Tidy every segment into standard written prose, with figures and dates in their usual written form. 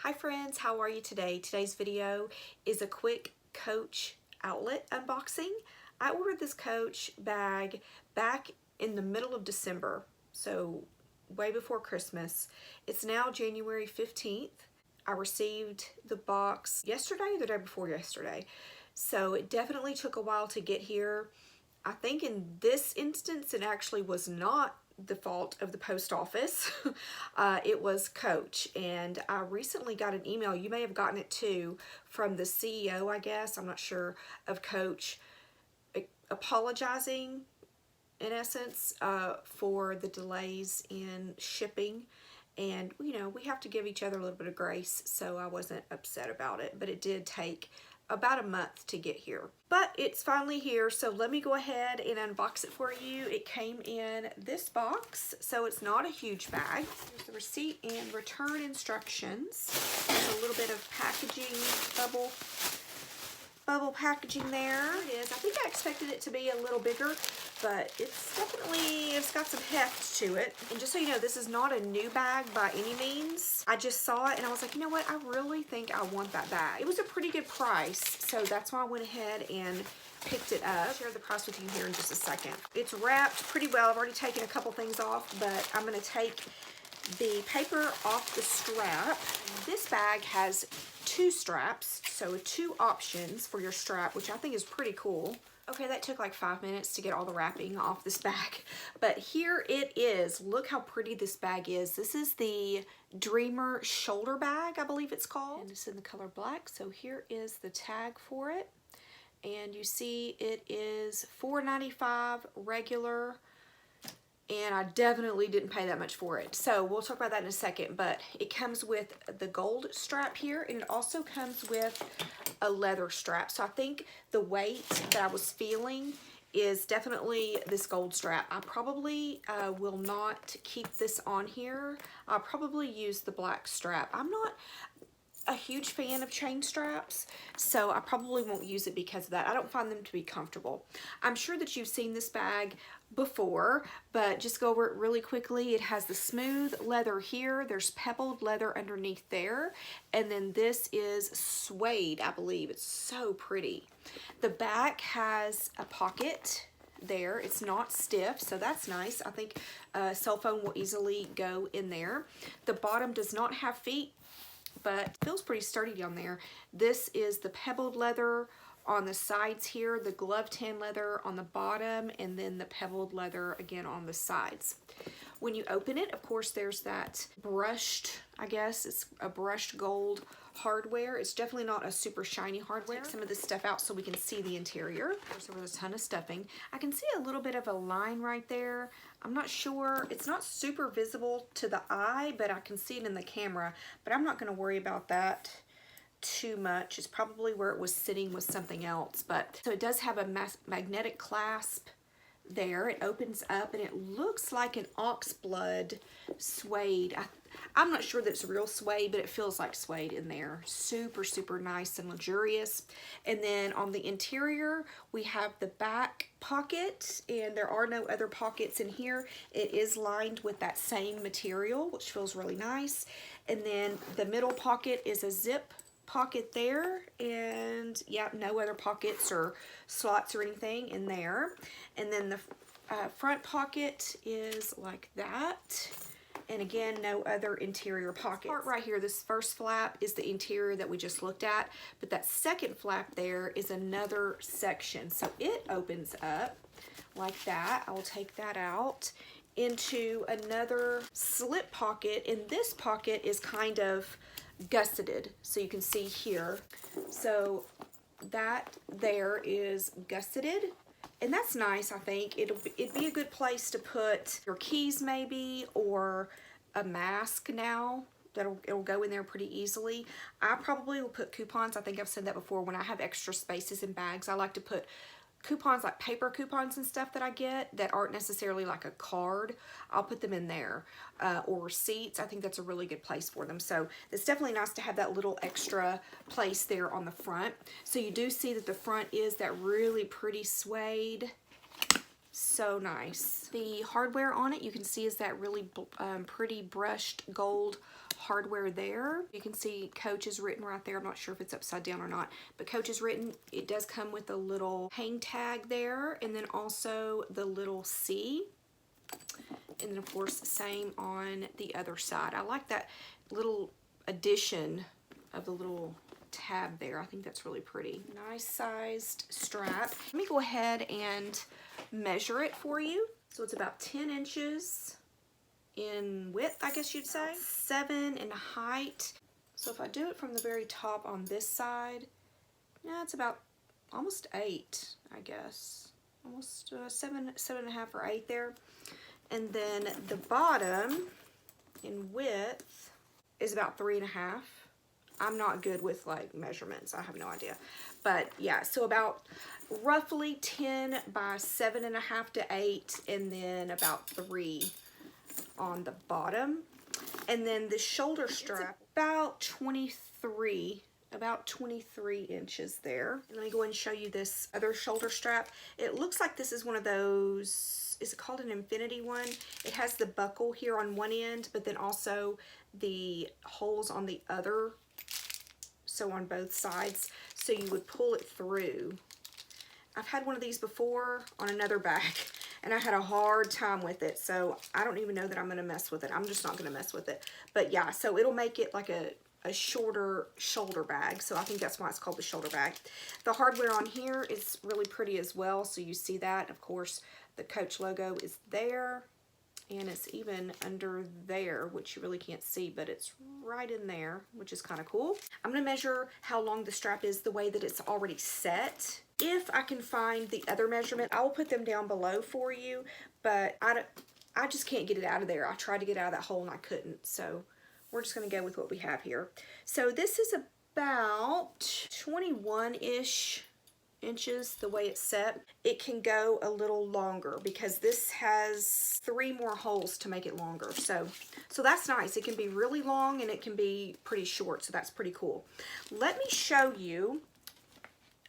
Hi friends, how are you today? Today's video is a quick Coach outlet unboxing. I ordered this Coach bag back in the middle of December, so way before Christmas. It's now January 15th. I received the box yesterday or the day before yesterday, so it definitely took a while to get here. I think in this instance it actually was not the fault of the post office. It was Coach, and I recently got an email, you may have gotten it too, from the CEO, I guess, I'm not sure, of Coach, apologizing in essence for the delays in shipping. And you know, we have to give each other a little bit of grace, so I wasn't upset about it, but it did take about a month to get here. But it's finally here, so let me go ahead and unbox it for you. It came in this box, so it's not a huge bag. There's the receipt and return instructions. There's a little bit of packaging, bubble packaging there. There it is. I think I expected it to be a little bigger, but it's got some heft to it. And just so you know, this is not a new bag by any means. I just saw it and I was like, you know what, I really think I want that bag. It was a pretty good price, so that's why I went ahead and picked it up. I'll share the price with you here in just a second. It's wrapped pretty well. I've already taken a couple things off, but I'm gonna take the paper off the strap. This bag has two straps, so two options for your strap, which I think is pretty cool. Okay, that took like 5 minutes to get all the wrapping off this bag, but here it is. Look how pretty this bag is. This is the Dreamer shoulder bag, I believe it's called, and it's in the color black. So here is the tag for it, and you see it is $4.95 regular, and I definitely didn't pay that much for it. So we'll talk about that in a second, but it comes with the gold strap here, and it also comes with a leather strap. So I think the weight that I was feeling is definitely this gold strap. I probably will not keep this on here. I'll probably use the black strap. I'm not a huge fan of chain straps, so I probably won't use it because of that. I don't find them to be comfortable. I'm sure that you've seen this bag before, but just go over it really quickly. It has the smooth leather here, there's pebbled leather underneath there, and then this is suede, I believe. It's so pretty. The back has a pocket there. It's not stiff, so that's nice. I think a cell phone will easily go in there. The bottom does not have feet, but feels pretty sturdy down there. This is the pebbled leather on the sides here, the glove tan leather on the bottom, and then the pebbled leather again on the sides. When you open it, of course, there's that brushed, I guess it's a brushed gold hardware. It's definitely not a super shiny hardware. Take some of this stuff out so we can see the interior. There's a ton of stuffing. I can see a little bit of a line right there. I'm not sure, it's not super visible to the eye, but I can see it in the camera, but I'm not gonna worry about that too much. It's probably where it was sitting with something else. But so it does have a magnetic clasp there. It opens up and it looks like an oxblood suede. I'm not sure that it's real suede, but it feels like suede in there. Super, super nice and luxurious. And then on the interior, we have the back pocket, and there are no other pockets in here. It is lined with that same material, which feels really nice. And then the middle pocket is a zip pocket there, and yeah, no other pockets or slots or anything in there. And then the front pocket is like that, and again, no other interior pockets. Part right here, this first flap is the interior that we just looked at, but that second flap there is another section. So it opens up like that. I will take that out into another slip pocket, and this pocket is kind of gusseted, so you can see here. So that there is gusseted, and that's nice. I think it'd be a good place to put your keys maybe, or a mask now. It'll go in there pretty easily. I probably will put coupons. I think I've said that before. When I have extra spaces in bags, I like to put coupons, like paper coupons and stuff that I get that aren't necessarily like a card. I'll put them in there, or receipts. I think that's a really good place for them. So it's definitely nice to have that little extra place there on the front. So you do see that the front is that really pretty suede. So nice. The hardware on it, you can see, is that really pretty brushed gold hardware there. You can see Coach is written right there. I'm not sure if it's upside down or not, but Coach is written. It does come with a little hang tag there, and then also the little C. And then of course, same on the other side. I like that little addition of the little tab there. I think that's really pretty. Nice sized strap. Let me go ahead and measure it for you. So it's about 10 inches in width, I guess you'd say. 7 in height. So if I do it from the very top on this side, yeah, it's about almost 8, I guess. Almost 7.5 or 8 there. And then the bottom in width is about 3.5. I'm not good with like measurements. I have no idea. But yeah, so about roughly 10 by 7.5 to 8, and then about 3 on the bottom. And then the shoulder strap, about 23 inches there. And let me go ahead and show you this other shoulder strap. It looks like this is one of those, is it called an infinity one? It has the buckle here on one end, but then also the holes on the other, so on both sides, so you would pull it through. I've had one of these before on another bag, and I had a hard time with it, so I don't even know that I'm going to mess with it. I'm just not going to mess with it. But yeah, so it'll make it like a shorter shoulder bag, so I think that's why it's called the shoulder bag. The hardware on here is really pretty as well, so you see that. Of course, the Coach logo is there, and it's even under there, which you really can't see, but it's right in there, which is kind of cool. I'm going to measure how long the strap is the way that it's already set. If I can find the other measurement, I will put them down below for you, but I just can't get it out of there. I tried to get out of that hole and I couldn't, so we're just going to go with what we have here. So this is about 21-ish inches the way it's set. It can go a little longer because this has 3 more holes to make it longer. So that's nice. It can be really long and it can be pretty short, so that's pretty cool. Let me show you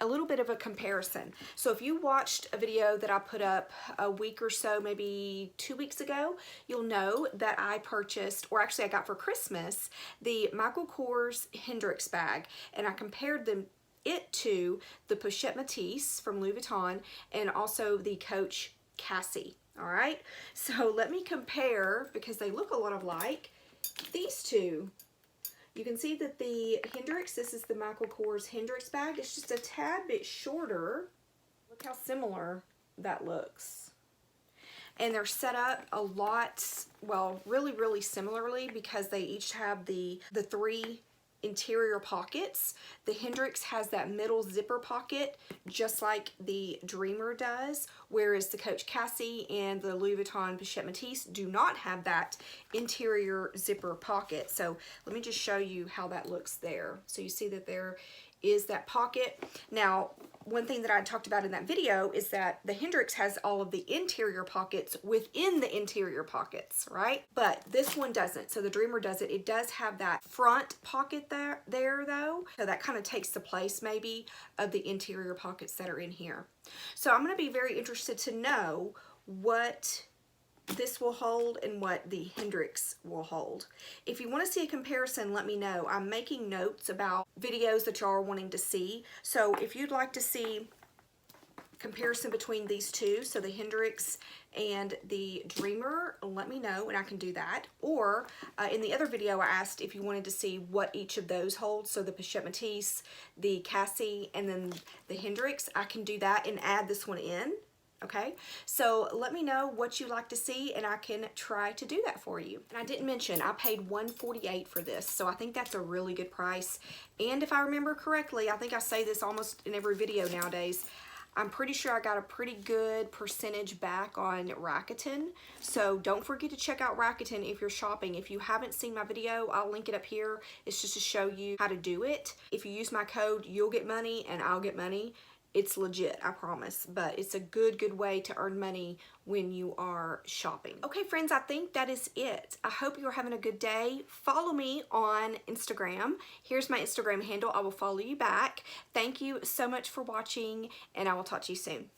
a little bit of a comparison. So if you watched a video that I put up a week or so, maybe 2 weeks ago, you'll know that I purchased, or actually I got for Christmas, the Michael Kors Hendrix bag, and I compared it to the Pochette Matisse from Louis Vuitton and also the Coach Cassie. All right, so let me compare, because they look a lot alike, these two. You can see that the Hendrix, this is the Michael Kors Hendrix bag. It's just a tad bit shorter. Look how similar that looks. And they're set up a lot, well, really similarly, because they each have the 3 interior pockets. The Hendrix has that middle zipper pocket just like the Dreamer does, whereas the Coach Cassie and the Louis Vuitton Pochette Matisse do not have that interior zipper pocket. So let me just show you how that looks there. So you see that there is that pocket. Now, one thing that I talked about in that video is that the Hendrix has all of the interior pockets within the interior pockets, right? But this one doesn't. So the Dreamer does it. It does have that front pocket there though. So that kind of takes the place maybe of the interior pockets that are in here. So I'm going to be very interested to know what this will hold and what the Hendrix will hold. If you want to see a comparison, let me know. I'm making notes about videos that y'all are wanting to see. So if you'd like to see comparison between these two, so the Hendrix and the Dreamer, let me know and I can do that. Or in the other video I asked if you wanted to see what each of those holds, so the Pochette Matisse, the Cassie, and then the Hendrix. I can do that and add this one in. Okay, so let me know what you like to see and I can try to do that for you. And I didn't mention, I paid $148 for this, so I think that's a really good price. And if I remember correctly, I think I say this almost in every video nowadays, I'm pretty sure I got a pretty good percentage back on Rakuten. So don't forget to check out Rakuten if you're shopping. If you haven't seen my video, I'll link it up here. It's just to show you how to do it. If you use my code, you'll get money and I'll get money. It's legit, I promise, but it's a good way to earn money when you are shopping. Okay, friends, I think that is it. I hope you're having a good day. Follow me on Instagram. Here's my Instagram handle. I will follow you back. Thank you so much for watching, and I will talk to you soon.